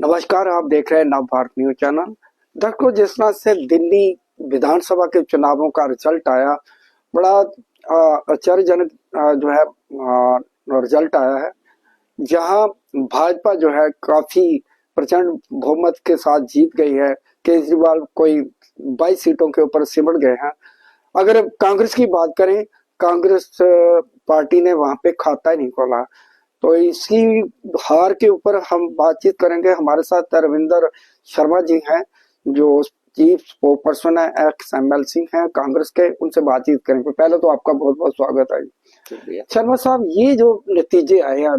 नमस्कार, आप देख रहे हैं नव भारत न्यूज चैनल। दर्शकों, जिस तरह से दिल्ली विधानसभा के चुनावों का रिजल्ट आया, बड़ा आश्चर्यजनक जो है रिजल्ट आया है, जहां भाजपा जो है काफी प्रचंड बहुमत के साथ जीत गई है। केजरीवाल कोई 22 सीटों के ऊपर सिमट गए हैं। अगर कांग्रेस की बात करें, कांग्रेस पार्टी ने वहां पे खाता ही नहीं खोला। तो इसी हार के ऊपर हम बातचीत करेंगे। हमारे साथ रविंदर शर्मा जी हैं, जो चीफ स्पोक्सपर्सन है, एक्स एमएलसी हैं कांग्रेस के। उनसे बातचीत करेंगे। पहले तो आपका बहुत बहुत स्वागत है शर्मा साहब। ये जो नतीजे आए हैं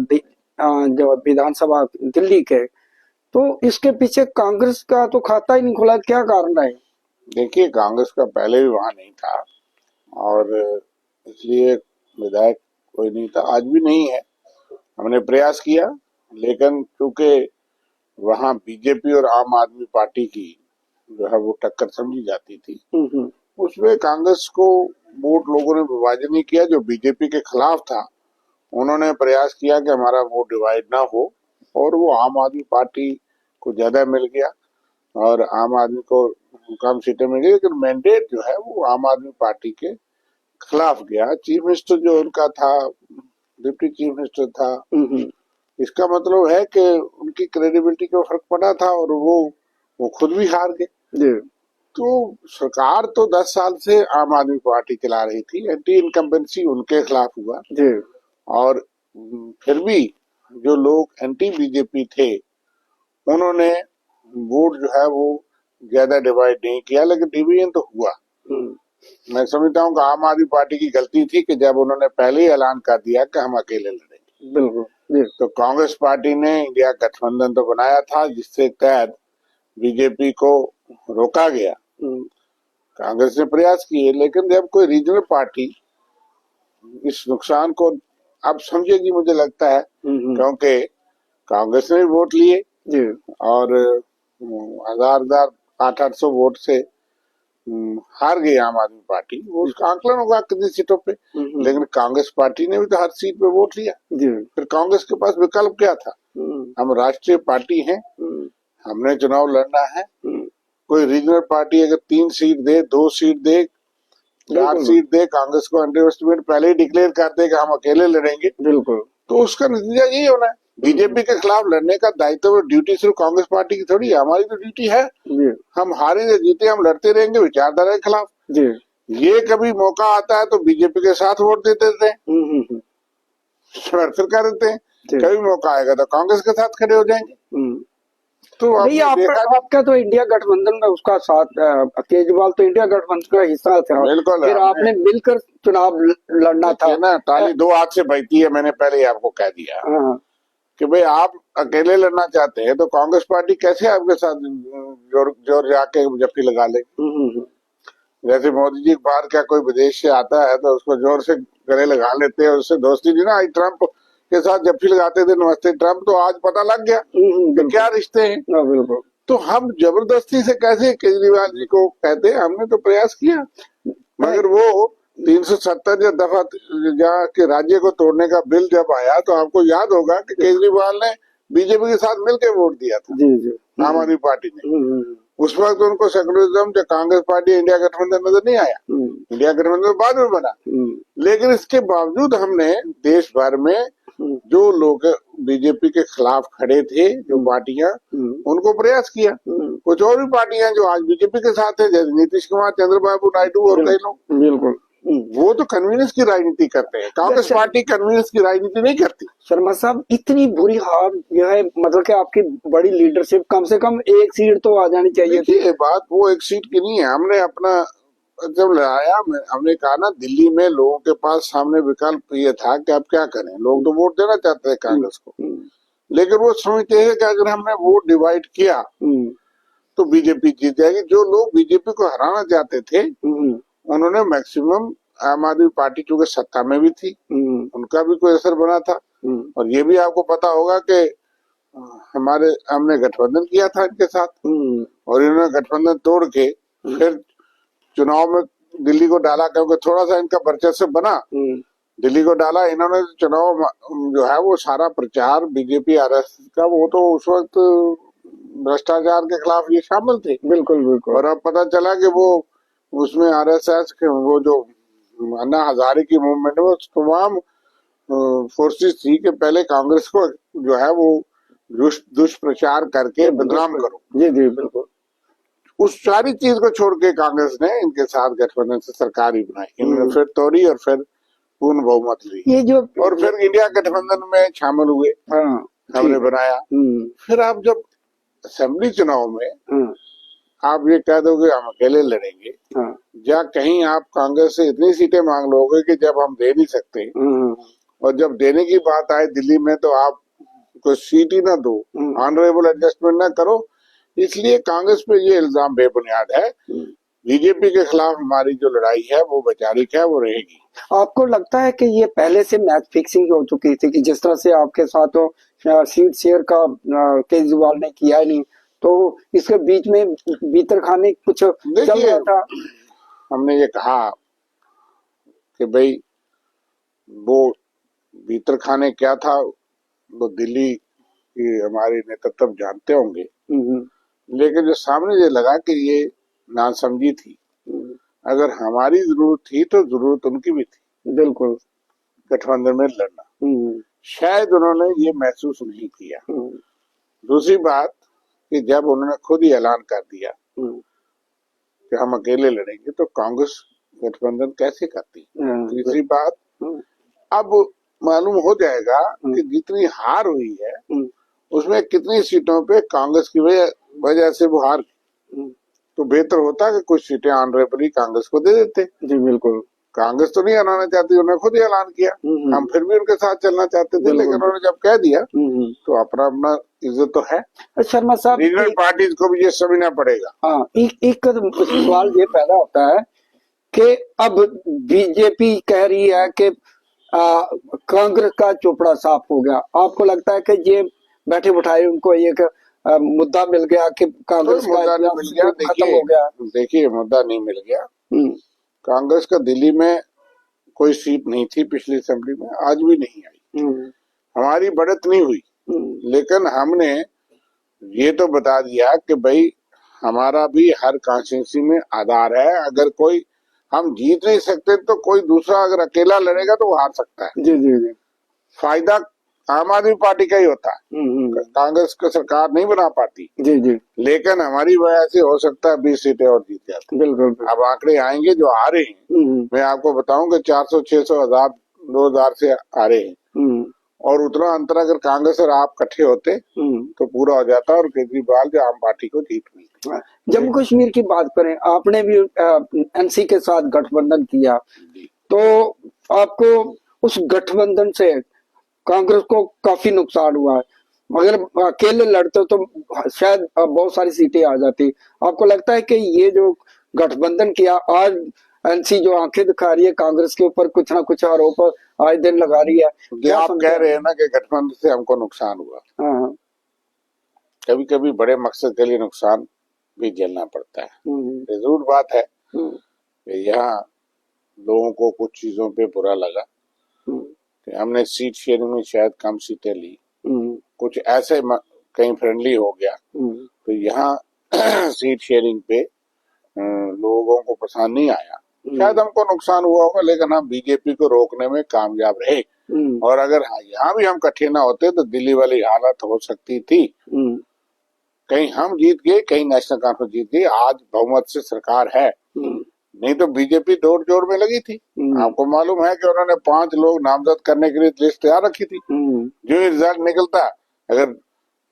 जो विधानसभा दिल्ली के, तो इसके पीछे कांग्रेस का तो खाता ही नहीं खुला, क्या कारण है? देखिए, कांग्रेस का पहले भी वहां नहीं था और इसलिए विधायक कोई नहीं था, आज भी नहीं है। हमने प्रयास किया, लेकिन क्योंकि वहां बीजेपी और आम आदमी पार्टी की जो है वो टक्कर समझी जाती थी, उसमें कांग्रेस को वोट लोगों ने विभाजन नहीं किया। जो बीजेपी के खिलाफ था, उन्होंने प्रयास किया कि हमारा वोट डिवाइड ना हो, और वो आम आदमी पार्टी को ज्यादा मिल गया और आम आदमी को कम सीटें मिल गई, लेकिन मैंडेट जो है वो आम आदमी पार्टी के खिलाफ गया। चीफ मिनिस्टर जो उनका था, डिप्टी चीफ मिनिस्टर था, इसका मतलब है कि उनकी क्रेडिबिलिटी को फर्क पड़ा था और वो खुद भी हार गए। तो सरकार तो 10 साल से आम आदमी पार्टी चला रही थी, एंटी इनकम्बेंसी उनके खिलाफ हुआ। और फिर भी जो लोग एंटी बीजेपी थे, उन्होंने वोट जो है वो ज्यादा डिवाइड नहीं किया, लेकिन डिवीजन तो हुआ। मैं समझता हूँ कि आम आदमी पार्टी की गलती थी कि जब उन्होंने पहले ही ऐलान कर दिया कि हम अकेले लड़ेंगे। बिल्कुल। तो कांग्रेस पार्टी ने इंडिया गठबंधन तो बनाया था, जिससे तहत बीजेपी को रोका गया। कांग्रेस ने प्रयास किए, लेकिन जब कोई रीजनल पार्टी इस नुकसान को अब समझेगी, मुझे लगता है, क्योंकि कांग्रेस ने भी वोट लिए और 800 वोट से हार गई आम आदमी पार्टी। वो उसका आंकलन होगा कितनी सीटों पे, लेकिन कांग्रेस पार्टी ने भी तो हर सीट पे वोट लिया। फिर कांग्रेस के पास विकल्प क्या था? हम राष्ट्रीय पार्टी हैं, हमने चुनाव लड़ना है। कोई रीजनल पार्टी अगर 3 सीट दे, 2 सीट दे, 4 सीट दे, कांग्रेस को अंडर एस्टिमेट पहले ही डिक्लेयर कर दे कि हम अकेले लड़ेंगे, तो उसका नतीजा यही होना है। बीजेपी के खिलाफ लड़ने का दायित्व, ड्यूटी सिर्फ कांग्रेस पार्टी की थोड़ी है, हमारी तो ड्यूटी है। हम हारे या जीते, हम लड़ते रहेंगे विचारधारा के खिलाफ। ये कभी मौका आता है तो बीजेपी के साथ वोट देते थे, फिर कर देते हैं। कभी मौका आएगा तो कांग्रेस के साथ खड़े हो जाएंगे। तो नहीं, आपका तो इंडिया गठबंधन में उसका साथ, केजरीवाल तो इंडिया गठबंधन का हिस्सा था। बिल्कुल, फिर आपने मिलकर चुनाव लड़ना था ना। ताली 2 हाथ से बजती है, मैंने पहले ही आपको कह दिया कि भाई आप अकेले लड़ना चाहते हैं तो कांग्रेस पार्टी कैसे आपके साथ जोर जाके जफ्फी लगा ले। जैसे मोदी जी बाहर क्या कोई विदेश से आता है तो उसको जोर से गले लगा लेते हैं, उससे दोस्ती नहीं ना। ट्रंप के साथ जफ्फी लगाते थे, नमस्ते ट्रंप, तो आज पता लग गया कि क्या रिश्ते हैं। बिल्कुल। तो हम जबरदस्ती से कैसे केजरीवाल जी को कहते हैं? हमने तो प्रयास किया, मगर वो 370 या दफा जहाँ के राज्य को तोड़ने का बिल जब आया, तो आपको याद होगा कि केजरीवाल ने बीजेपी के साथ मिलकर वोट दिया था, आम आदमी पार्टी ने। उस वक्त उनको सेकुलरिज्म, जो कांग्रेस पार्टी इंडिया गठबंधन नजर नहीं आया। इंडिया गठबंधन बाद में बना, लेकिन इसके बावजूद हमने देश भर में जो लोग बीजेपी के खिलाफ खड़े थे, जो पार्टियां, उनको प्रयास किया। कुछ और भी पार्टियां जो आज बीजेपी के साथ है, जैसे नीतीश कुमार, चंद्रबाबू नायडू और कई लोग, बिल्कुल, वो तो कन्वीनियंस की राजनीति करते हैं। कांग्रेस पार्टी कन्वीनियंस की राजनीति नहीं करती। शर्मा साहब, इतनी बुरी हार यह है, मतलब कि आपकी बड़ी लीडरशिप, कम से कम 1 सीट तो आ जानी चाहिए थी। ये बात वो 1 सीट की नहीं है। हमने अपना जब लड़ाया, हमने कहा ना, दिल्ली में लोगों के पास सामने विकल्प ये था कि अब क्या करें। लोग तो वोट देना चाहते हैं कांग्रेस को, लेकिन वो समझते हैं कि अगर हमने वोट डिवाइड किया तो बीजेपी जीत जाएगी। जो लोग बीजेपी को हराना चाहते थे, उन्होंने मैक्सिमम, आम आदमी पार्टी चूंकि सत्ता में भी थी, उनका भी कोई असर बना था। और ये भी आपको पता होगा कि हमने गठबंधन किया था इनके साथ, और इन्होंने गठबंधन तोड़ के फिर चुनाव में दिल्ली को डाला, क्योंकि थोड़ा सा इनका वर्चस्व बना, दिल्ली को डाला इन्होंने। चुनाव जो है वो सारा प्रचार बीजेपी आरएसएस का, वो तो उस वक्त भ्रष्टाचार के खिलाफ ये शामिल थे। बिल्कुल बिल्कुल। और अब पता चला कि वो उसमें आरएसएस के वो जो अन्ना हजारे की मूवमेंट में तमाम फोर्सेस थी कि पहले कांग्रेस को जो है वो दुष्प्रचार करके बदनाम करो। जी जी बिल्कुल। उस सारी चीज को छोड़ के कांग्रेस ने इनके साथ गठबंधन से सरकार ही बनाई। इन्होंने फिर तोड़ी और फिर पूर्ण बहुमत ली, ये जो और फिर इंडिया गठबंधन में शामिल हुए। हाँ, हमने बनाया। फिर आप जब असेंबली चुनाव में आप ये कह दोगे हम अकेले लड़ेंगे, या कहीं आप कांग्रेस से इतनी सीटें मांग लोगे कि जब हम दे नहीं सकते, और जब देने की बात आए दिल्ली में तो आप कोई सीट ही ना दो, ऑनरेबल एडजस्टमेंट ना करो। इसलिए कांग्रेस पे ये इल्जाम बेबुनियाद है। बीजेपी के खिलाफ हमारी जो लड़ाई है वो वैचारिक है, वो रहेगी। आपको लगता है कि ये पहले से मैच फिक्सिंग हो चुकी थी कि जिस तरह से आपके साथ तो सीट शेयर का केजरीवाल ने किया ही नहीं, तो इसके बीच में भीतर खाने कुछ चल रहा था? हमने ये कहा कि भाई वो भीतर खाने क्या था वो दिल्ली की हमारे नेतृत्व जानते होंगे, लेकिन जो सामने ये लगा कि ये नासमझी थी। अगर हमारी जरूरत थी तो जरूरत उनकी भी थी, बिल्कुल, गठबंधन में लड़ना। शायद उन्होंने ये महसूस नहीं किया। दूसरी बात कि जब उन्होंने खुद ही ऐलान कर दिया कि हम अकेले लड़ेंगे तो कांग्रेस गठबंधन कैसे करती। तीसरी बात, अब मालूम हो जाएगा कि जितनी हार हुई है उसमें कितनी सीटों पे कांग्रेस की वजह से वो हार, तो बेहतर होता कि कुछ सीटें ऑनरेबली कांग्रेस को दे देते। जी बिल्कुल। कांग्रेस तो नहीं हराना चाहती, उन्होंने खुद ही ऐलान किया। हम फिर भी उनके साथ चलना चाहते थे, लेकिन उन्होंने जब कह दिया तो अपना अपना इज्जत तो है। शर्मा साहब, रीजनल पार्टीज को भी ये समझना पड़ेगा। हाँ, एक सवाल ये पैदा होता है कि अब बीजेपी कह रही है कि कांग्रेस का चोपड़ा साफ हो गया। आपको लगता है कि ये बैठे बिठाए उनको एक मुद्दा मिल गया कि कांग्रेस का मुद्दा नहीं मिल गया? खत्म हो गया। देखिए, मुद्दा नहीं मिल गया। कांग्रेस का दिल्ली में कोई सीट नहीं थी पिछली असेंबली में, आज भी नहीं आई। हमारी बढ़त नहीं हुई, लेकिन हमने ये तो बता दिया कि भाई हमारा भी हर कॉन्स्टिट्यूंसी में आधार है। अगर कोई हम जीत नहीं सकते तो कोई दूसरा अगर अकेला लड़ेगा तो वो हार सकता है। जी जी जी। फायदा आम आदमी पार्टी का ही होता है, कांग्रेस का सरकार नहीं बना पाती। जी जी। लेकिन हमारी वजह से हो सकता है 20 सीटें और जीत जाती। बिल्कुल। अब आंकड़े आएंगे जो आ रहे हैं, मैं आपको बताऊं कि 400, 600, 1000, 2000 से आ रहे हैं, और उतना अंतर अगर कांग्रेस और आप इकट्ठे होते तो पूरा हो जाता और केजरीवाल जो आम पार्टी को जीत मिलती। जम्मू कश्मीर की बात करें, आपने भी एनसी के साथ गठबंधन किया, तो आपको उस गठबंधन से कांग्रेस को काफी नुकसान हुआ है। अगर अकेले लड़ते तो शायद बहुत सारी सीटें आ जाती। आपको लगता है कि ये जो गठबंधन किया, आज एनसी जो आंखें दिखा रही है कांग्रेस के ऊपर, कुछ ना कुछ आरोप आज दिन लगा रही है, क्या आप कह रहे हैं ना कि गठबंधन से हमको नुकसान हुआ? हाँ। कभी कभी बड़े मकसद के लिए नुकसान भी झेलना पड़ता है। जरूर बात है कि यहाँ लोगों को कुछ चीजों पे बुरा लगा कि हमने सीट शेयरिंग में शायद कम सीटें ली, कुछ ऐसे कहीं फ्रेंडली हो गया, तो यहाँ सीट शेयरिंग पे लोगों को पसंद नहीं आया। शायद हमको नुकसान हुआ होगा, लेकिन हम बीजेपी को रोकने में कामयाब रहे। और अगर यहाँ भी हम इकट्ठे ना होते तो दिल्ली वाली हालत हो सकती थी। कहीं हम जीत गए, कहीं नेशनल कॉन्फ्रेंस जीत गई। आज बहुमत से सरकार है, नहीं तो बीजेपी दौड़ जोड़ में लगी थी। आपको मालूम है कि उन्होंने 5 लोग नामजद करने के लिए लिस्ट तैयार रखी थी। जो रिजल्ट निकलता, अगर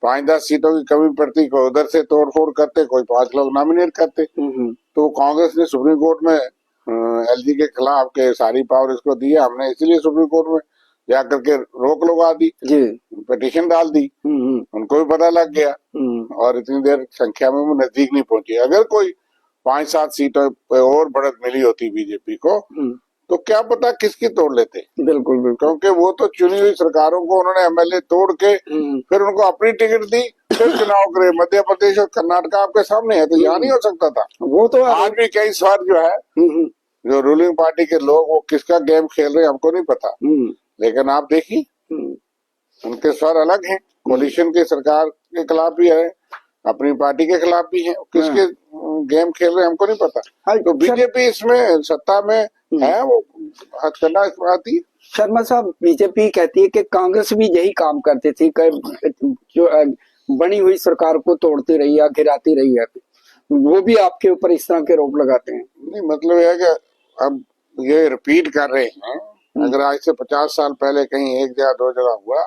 5-10 सीटों की कमी पड़ती, कोई उधर से तोड़ फोड़ करते, कोई 5 लोग नॉमिनेट करते, तो कांग्रेस ने सुप्रीम कोर्ट में एलजी के खिलाफ के सारी पावर इसको दी है। हमने इसीलिए सुप्रीम कोर्ट में जाकर के रोक लगा दी, पिटीशन डाल दी, उनको भी पता लग गया, और इतनी देर संख्या में वो नजदीक नहीं पहुंची। अगर कोई 5-7 सीटों पे और बढ़त मिली होती बीजेपी को, तो क्या पता किसकी तोड़ लेते। बिल्कुल बिल्कुल, क्योंकि वो तो चुनी हुई सरकारों को उन्होंने एमएलए तोड़ के फिर उनको अपनी टिकट दी, फिर चुनाव करे। मध्य प्रदेश और कर्नाटक आपके सामने है, तो यहाँ नहीं हो सकता था। वो तो आज भी कई बार जो है जो रूलिंग पार्टी के लोग वो किसका गेम खेल रहे हैं हमको नहीं पता, लेकिन आप देखिए उनके स्वर अलग हैं। कोलिशन की सरकार के खिलाफ भी है, अपनी पार्टी के खिलाफ भी हैं, किसके गेम खेल रहे हैं हमको नहीं पता। हाँ, तो बीजेपी इसमें सत्ता में है, वो हथकंडा आती है। शर्मा साहब, बीजेपी कहती है कि कांग्रेस भी यही काम करती थी, जो बनी हुई सरकार को तोड़ती रही है, गिराती रही है। वो भी आपके ऊपर इस तरह के आरोप लगाते हैं। नहीं, मतलब यह है कि अब ये रिपीट कर रहे हैं। अगर आज से 50 साल पहले कहीं एक जगह दो जगह हुआ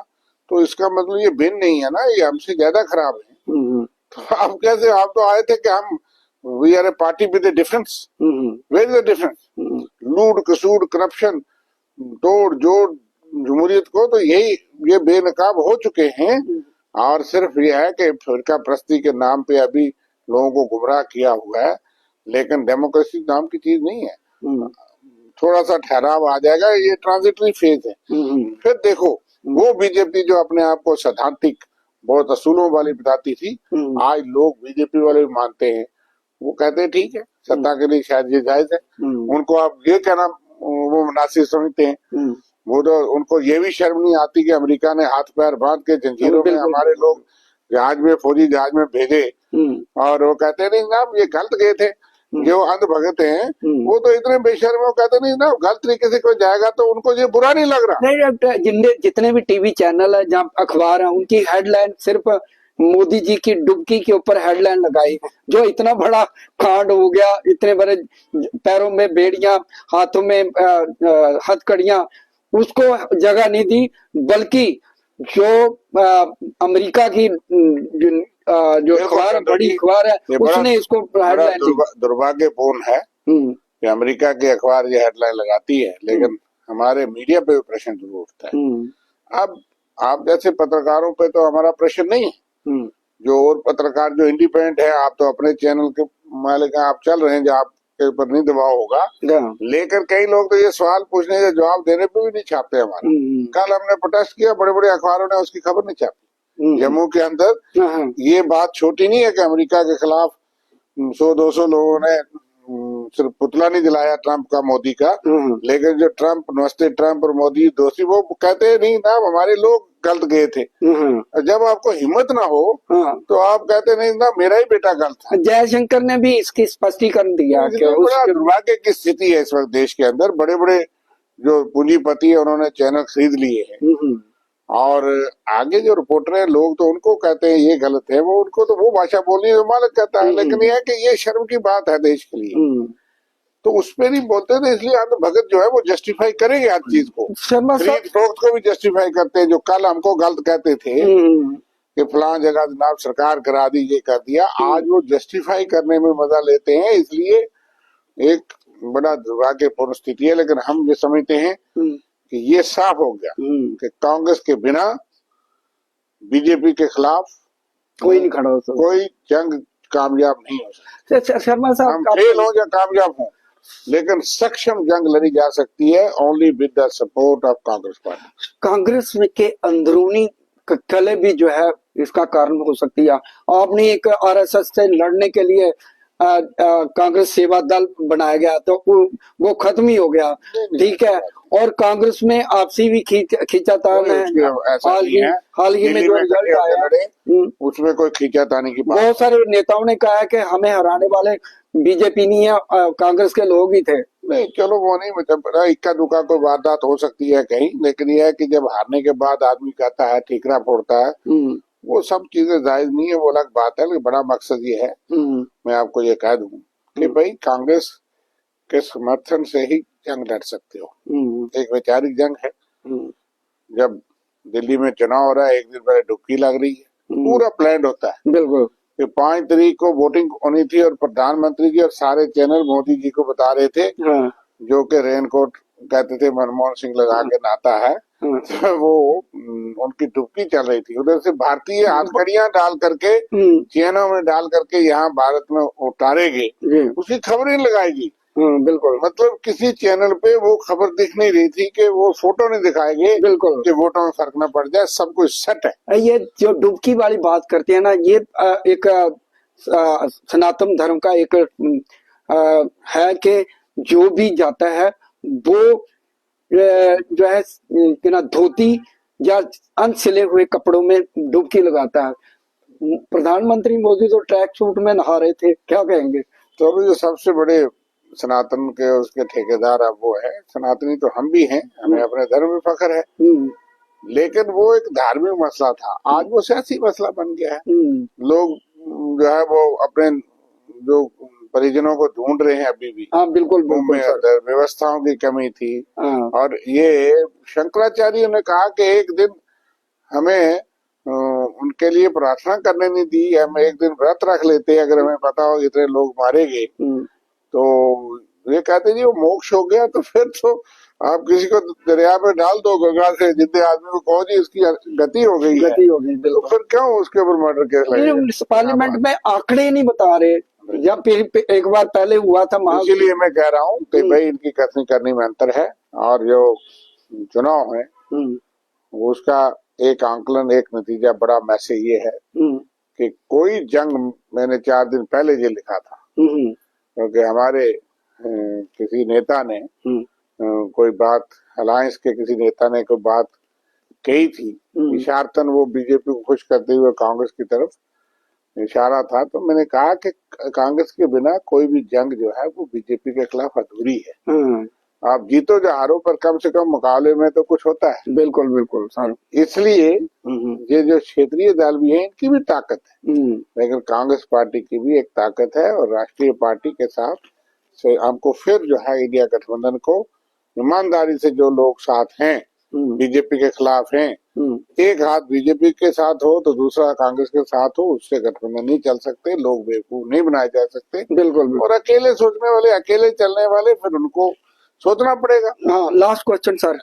तो इसका मतलब ये भिन्न नहीं है ना, ये हमसे ज्यादा खराब है। तो आप कैसे, आप तो आए थे कि हम we are a party with a difference. Where is the difference? लूट कसूट करप्शन तोड़ जोड़ जमहूरियत को तो यही ये बेनकाब हो चुके हैं। और सिर्फ ये है कि फिरका प्रस्ती के नाम पे अभी लोगों को गुमराह किया हुआ है, लेकिन डेमोक्रेसी नाम की चीज नहीं है। थोड़ा सा ठहराव आ जाएगा, ये ट्रांजिटरी फेज है। फिर देखो वो बीजेपी जो अपने आप को सैद्धांतिक बहुत असूलों वाली बताती थी, आज लोग बीजेपी वाले भी मानते हैं। वो कहते हैं ठीक है, सत्ता के लिए शायद ये जायज है। उनको आप ये कहना वो मुनासिब समझते हैं। वो तो उनको ये भी शर्म नहीं आती कि अमेरिका ने हाथ पैर बांध के जंजीरों में हमारे लोग जहाज में, फौजी जहाज में भेजे, और वो कहते हैं नहीं ना ये गलत गए थे। जो अंध भगत हैं वो तो इतने बेशर्म, वो कहते नहीं ना गलत तरीके से कोई जाएगा तो उनको ये बुरा नहीं लग रहा। नहीं, जितने भी टीवी चैनल है, जहाँ अखबार है, उनकी हेडलाइन सिर्फ मोदी जी की डुबकी के ऊपर हेडलाइन लगाई। जो इतना बड़ा कांड हो गया, इतने बड़े पैरों में बेड़ियां, हाथों में हथकड़ियां, उसको जगह नहीं दी, बल्कि जो अमेरिका की जो अखबार, बड़ी अखबार है, उसने इसको हेडलाइन दी। दुर्भाग्यपूर्ण है कि अमेरिका की अखबार ये हेडलाइन लगाती है, लेकिन हमारे मीडिया पे भी प्रश्न जरूर उठता है। अब आप जैसे पत्रकारों पे तो हमारा प्रश्न नहीं है। जो और पत्रकार जो इंडिपेंडेंट है, आप तो अपने चैनल के मालिक हैं, आप चल रहे हैं, जो आपके ऊपर नहीं दबाव होगा। लेकिन कई लोग तो ये सवाल पूछने के जवाब देने पे भी नहीं छापते हमारे। कल हमने प्रोटेस्ट किया, बड़े बड़े अखबारों ने उसकी खबर नहीं छापी। जम्मू के अंदर ये बात छोटी नहीं है कि अमेरिका के खिलाफ 100-200 लोगों ने सिर्फ पुतला नहीं जलाया ट्रंप का, मोदी का, लेकिन जो ट्रंप, नमस्ते ट्रंप और मोदी दोषी, वो कहते नहीं ना हमारे लोग गलत गए थे। जब आपको हिम्मत ना हो तो आप कहते नहीं ना मेरा ही बेटा गलत था। जयशंकर ने भी इसकी स्पष्टीकरण दिया। बड़ा दुर्भाग्य की स्थिति है इस वक्त देश के अंदर। बड़े बड़े जो पूंजीपति है उन्होंने चैनल खरीद लिए हैं, और आगे जो रिपोर्टर है लोग तो उनको कहते हैं ये गलत है, वो उनको तो वो भाषा बोलनी है मालिक कहता है। लेकिन ये है कि ये शर्म की बात है देश के लिए, तो उस पर नहीं बोलते थे। इसलिए अंध भगत जो है वो जस्टिफाई करेंगे हर चीज को, खरीद फरोख्त को भी जस्टिफाई करते हैं। जो कल हमको गलत कहते थे कि फलां जगह जनाब सरकार करा दी, ये कर दिया, आज वो जस्टिफाई करने में मजा लेते हैं। इसलिए एक बड़ा दुर्भाग्यपूर्ण स्थिति है। लेकिन हम ये समझते हैं कि ये साफ हो गया कि कांग्रेस के बिना बीजेपी के खिलाफ कोई नहीं खड़ा हो सकता, कोई जंग कामयाब नहीं हो सकती। शर्मा साहब, हम फेल हो या कामयाब हो, लेकिन सक्षम जंग लड़ी जा सकती है only with the support of Congress party. Congress के अंदरूनी कले भी जो है इसका कारण हो सकती है। आपने एक आरएसएस से लड़ने के लिए कांग्रेस सेवा दल बनाया गया, तो वो खत्म ही हो गया, ठीक है। और कांग्रेस में आपसी भी खींचातान है। हाल ही में जो रिजल्ट आया उसमें कोई खींचातानी की बात, बहुत सारे नेताओं ने कहा है कि हमें हराने वाले बीजेपी नहीं है, कांग्रेस के लोग ही थे। नहीं चलो वो नहीं, मतलब इक्का दुक्का कोई वारदात हो सकती है कहीं, लेकिन यह है कि जब हारने के बाद आदमी कहता है, ठीकरा फोड़ता है, वो सब चीजें जायज नहीं है, वो अलग बात है। लेकिन बड़ा मकसद ये है, मैं आपको ये कह दूं कि भाई कांग्रेस के समर्थन से ही जंग लड़ सकते हो। एक वैचारिक जंग है। जब दिल्ली में चुनाव हो रहा है, एक दिन पहले डुबकी लग रही है, पूरा प्लान होता है। बिल्कुल, 5 तारीख को वोटिंग होनी थी और प्रधानमंत्री जी और सारे चैनल मोदी जी को बता रहे थे, जो कि रेनकोट कहते थे मनमोहन सिंह लगा के नहाता है, तो वो उनकी डुबकी चल रही थी। उधर से भारतीय हथकड़ियां डाल करके, चैनों में डाल करके यहाँ भारत में उतारेंगे, उसकी खबर ही लगाएगी। बिल्कुल, मतलब किसी चैनल पे वो खबर दिख नहीं रही थी कि वो फोटो नहीं दिखाएंगे, बिल्कुल, कि वोटों में फर्क न पड़ जाए, सब कुछ सेट है। ये जो डुबकी वाली बात करते हैं ना, ये एक सनातन धर्म का एक है कि जो भी जाता है वो जो है ना धोती या अनसिले हुए कपड़ों में डुबकी लगाता है। प्रधानमंत्री मोदी तो ट्रैक सूट में नहा रहे थे, क्या कहेंगे? तो अभी जो सबसे बड़े सनातन के उसके ठेकेदार अब वो है, सनातनी तो हम भी हैं, हमें अपने धर्म में फख्र है, लेकिन वो एक धार्मिक मसला था, आज वो सियासी मसला बन गया है। लोग जो है वो अपने जो परिजनों को ढूंढ रहे हैं अभी भी। हाँ बिल्कुल मुंबई बिल्कुल अंदर व्यवस्थाओं की कमी थी, हाँ। और ये शंकराचार्य ने कहा कि एक दिन हमें उनके लिए प्रार्थना करने नहीं दी, हम एक दिन व्रत रख लेते अगर हमें पता हो इतने लोग मारे गए। तो ये कहते जी वो मोक्ष हो गया तो फिर तो आप किसी को दरिया में डाल दो गंगा से, जितने आदमी को कहो जी इसकी गति हो गई है, तो फिर क्यों उसके ऊपर मर्डर केस लगेगा? पार्लियामेंट में आंकड़े नहीं बता रहे, या फिर एक बार पहले हुआ था इसीलिए मैं कह रहा हूँ कि भाई इनकी कथनी करनी में अंतर है, और जो चुनाव है उसका एक आंकलन, एक नतीजा, बड़ा मैसेज ये है कि कोई जंग, मैंने 4 दिन पहले ये लिखा था, क्योंकि हमारे किसी नेता ने कोई बात, अलायंस के किसी नेता ने कोई बात कही थी, इशारतन वो बीजेपी को खुश करते हुए कांग्रेस की तरफ इशारा था, तो मैंने कहा कि कांग्रेस के बिना कोई भी जंग जो है वो बीजेपी के खिलाफ अधूरी है। आप जीतो या हारो, पर कम से कम मुकाबले में तो कुछ होता है। बिल्कुल बिल्कुल सर। इसलिए ये जो क्षेत्रीय दल भी है इनकी भी ताकत है, लेकिन कांग्रेस पार्टी की भी एक ताकत है, और राष्ट्रीय पार्टी के साथ से हमको फिर जो है इंडिया गठबंधन को ईमानदारी से जो लोग साथ हैं, बीजेपी के खिलाफ हैं, एक हाथ बीजेपी के साथ हो तो दूसरा कांग्रेस के साथ हो, उससे गठबंधन नहीं चल सकते, लोग बेवकूफ नहीं बनाए जा सकते। बिल्कुल। और अकेले सोचने वाले, अकेले चलने वाले, फिर उनको सोचना पड़ेगा। हाँ, लास्ट क्वेश्चन सर,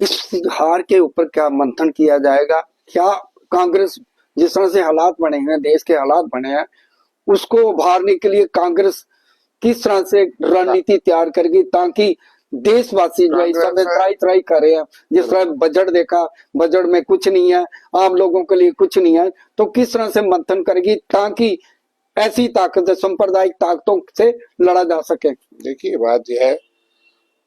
इस हार के ऊपर क्या मंथन किया जाएगा? क्या कांग्रेस, जिस तरह से हालात बने हैं, देश के हालात बने हैं, उसको उभारने के लिए कांग्रेस किस तरह से रणनीति तैयार करेगी, ताकि देशवासी जो इस समय त्राई कर रहे हैं, जिस तरह बजट देखा, बजट में कुछ नहीं है, आम लोगों के लिए कुछ नहीं है, तो किस तरह से मंथन करेगी ताकि ऐसी ताकत, सांप्रदायिक ताकतों से लड़ा जा सके? देखिए बात यह है,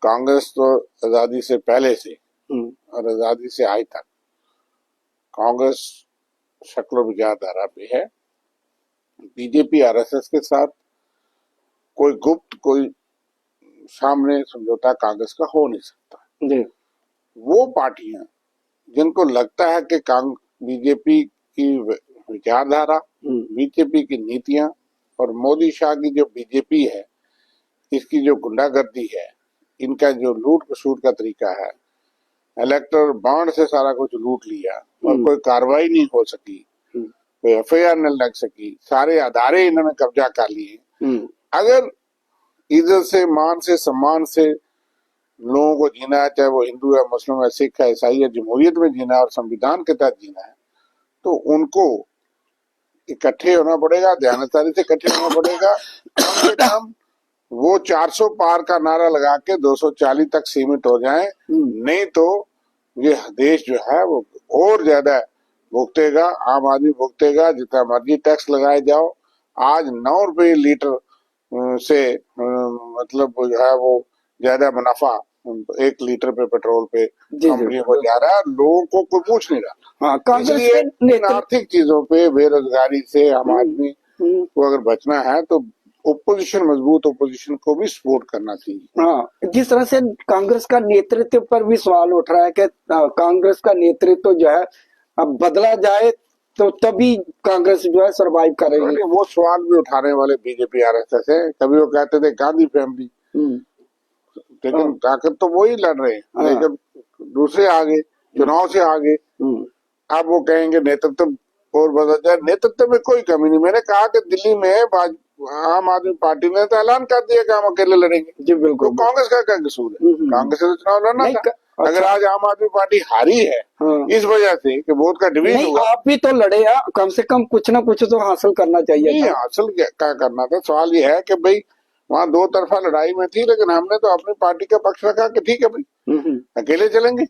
कांग्रेस तो आजादी से पहले से और आजादी से आज तक कांग्रेस शक्ल विचारधारा पे है। बीजेपी आरएसएस के साथ कोई गुप्त, कोई सामने समझौता कांग्रेस का हो नहीं सकता। वो पार्टियां जिनको लगता है कि बीजेपी की विचारधारा, बीजेपी की नीतियां और मोदी शाह की जो बीजेपी है, इसकी जो गुंडागर्दी है, इनका जो लूट खसूट का तरीका है, इलेक्टर बॉन्ड से सारा कुछ लूट लिया और कोई कार्रवाई नहीं हो सकी, कोई एफआईआर न लग सकी, सारे अदारे इन्होंने कब्जा कर लिए। अगर इज्जत से, मान से, सम्मान से लोगों को जीना है, चाहे वो हिंदू है, मुस्लिम है, सिख है, ईसाई है, जमहूरियत में जीना है और संविधान के तहत जीना है, तो उनको इकट्ठे होना पड़ेगा, ध्यानस्तारी से इकट्ठे होना पड़ेगा। कम से कम वो 400 पार का नारा लगा के 240 तक सीमित हो जाए, नहीं तो ये देश जो है वो और ज्यादा भुगतेगा, आम आदमी भुगतेगा। जितना मर्जी टैक्स लगाए जाओ, आज 9 रुपये लीटर से मतलब जो है वो ज्यादा मुनाफा 1 लीटर पे पेट्रोल पे कंपनी को जा रहा है, लोगों को कोई पूछ नहीं रहा। इसलिए इन आर्थिक चीजों पे, बेरोजगारी से आम आदमी को अगर बचना है तो ओपोजिशन, मजबूत ओपोजिशन को भी सपोर्ट करना चाहिए। हाँ, जिस तरह से कांग्रेस का नेतृत्व पर भी सवाल उठ रहा है कि कांग्रेस का नेतृत्व जो है अब बदला जाए तो तभी कांग्रेस जो है सरवाइव करेगी। वो सवाल भी उठाने वाले बीजेपी आरएसएस है। कभी वो कहते थे गांधी फैमिली, लेकिन ताकत तो वही लड़ रहे हैं, लेकिन दूसरे आगे, चुनाव से आगे। अब वो कहेंगे नेतृत्व और बदल जाए, नेतृत्व में कोई कमी नहीं। मैंने कहा कि दिल्ली में आम आदमी पार्टी ने तो ऐलान कर दिया कि हम अकेले लड़ेंगे। जी बिल्कुल। तो कांग्रेस का क्या कसूर है? कांग्रेस से चुनाव लड़ना था। अगर आज आम आदमी पार्टी हारी है इस वजह से कि वोट का डिवीजन हुआ, आप भी तो लड़े हैं, कम से कम कुछ ना कुछ तो हासिल करना चाहिए। नहीं, हासिल क्या करना था? सवाल ये है कि भाई वहाँ 2 तरफा लड़ाई में थी, लेकिन हमने तो अपनी पार्टी का पक्ष रखा कि ठीक है भाई अकेले चलेंगे,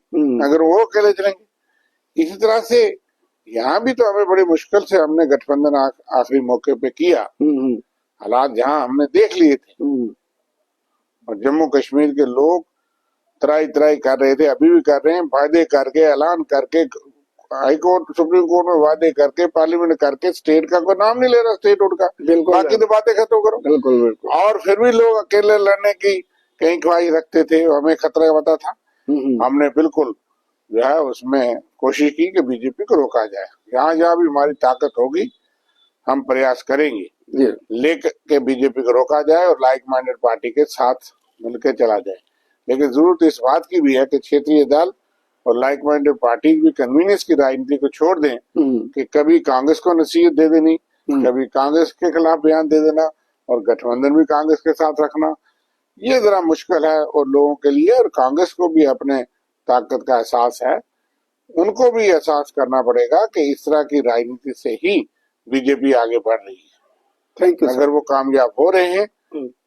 अगर वो अकेले चलेंगे। इसी तरह से यहाँ भी तो हमें बड़ी मुश्किल से हमने गठबंधन आखिरी मौके पे किया। हालात जहाँ हमने देख लिए थे, और जम्मू कश्मीर के लोग त्राई कर रहे थे, अभी भी कर रहे हैं, वायदे करके, ऐलान करके हाई कोर्ट सुप्रीम कोर्ट में वादे करके पार्लियामेंट करके स्टेट का कोई नाम नहीं ले रहा, स्टेट हुड का। बिल्कुल बाकी तो बातें खत्म करो। बिल्कुल बिल्कुल। और फिर भी लोग अकेले लड़ने की कहीं ख्वाहिश रखते थे, हमें खतरा पता था। हमने बिल्कुल जो है उसमें कोशिश की कि बीजेपी को रोका जाए। जहां जहां भी हमारी ताकत होगी हम प्रयास करेंगे लेकर बीजेपी को रोका जाए और लाइक माइंडेड पार्टी के साथ मिलकर चला जाए। लेकिन जरूरत इस बात की भी है कि क्षेत्रीय दल और लाइक माइंडेड पार्टी भी कन्वीनियंस की राजनीति को छोड़ दें कि कभी कांग्रेस को नसीहत दे देनी, कभी कांग्रेस के खिलाफ बयान दे देना और गठबंधन भी कांग्रेस के साथ रखना, ये जरा मुश्किल है और लोगों के लिए। और कांग्रेस को भी अपने ताकत का एहसास है, उनको भी एहसास करना पड़ेगा कि इस तरह की राजनीति से ही बीजेपी आगे बढ़ रही है। Thank you. अगर वो कामयाब हो रहे हैं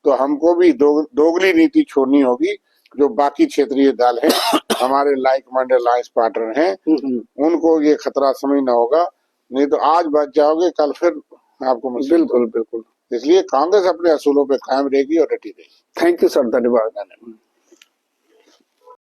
तो हमको भी दोगली नीति छोड़नी होगी। जो बाकी क्षेत्रीय दल हैं, हमारे लाइक माइंडेड अलायंस पार्टनर हैं, उनको ये खतरा समझना होगा। नहीं तो आज बच जाओगे, कल फिर आपको मुश्किल। बिल्कुल बिल्कुल। इसलिए कांग्रेस अपने असूलों पे कायम रहेगी और डटी रहेगी। थैंक यू सर, धन्यवाद।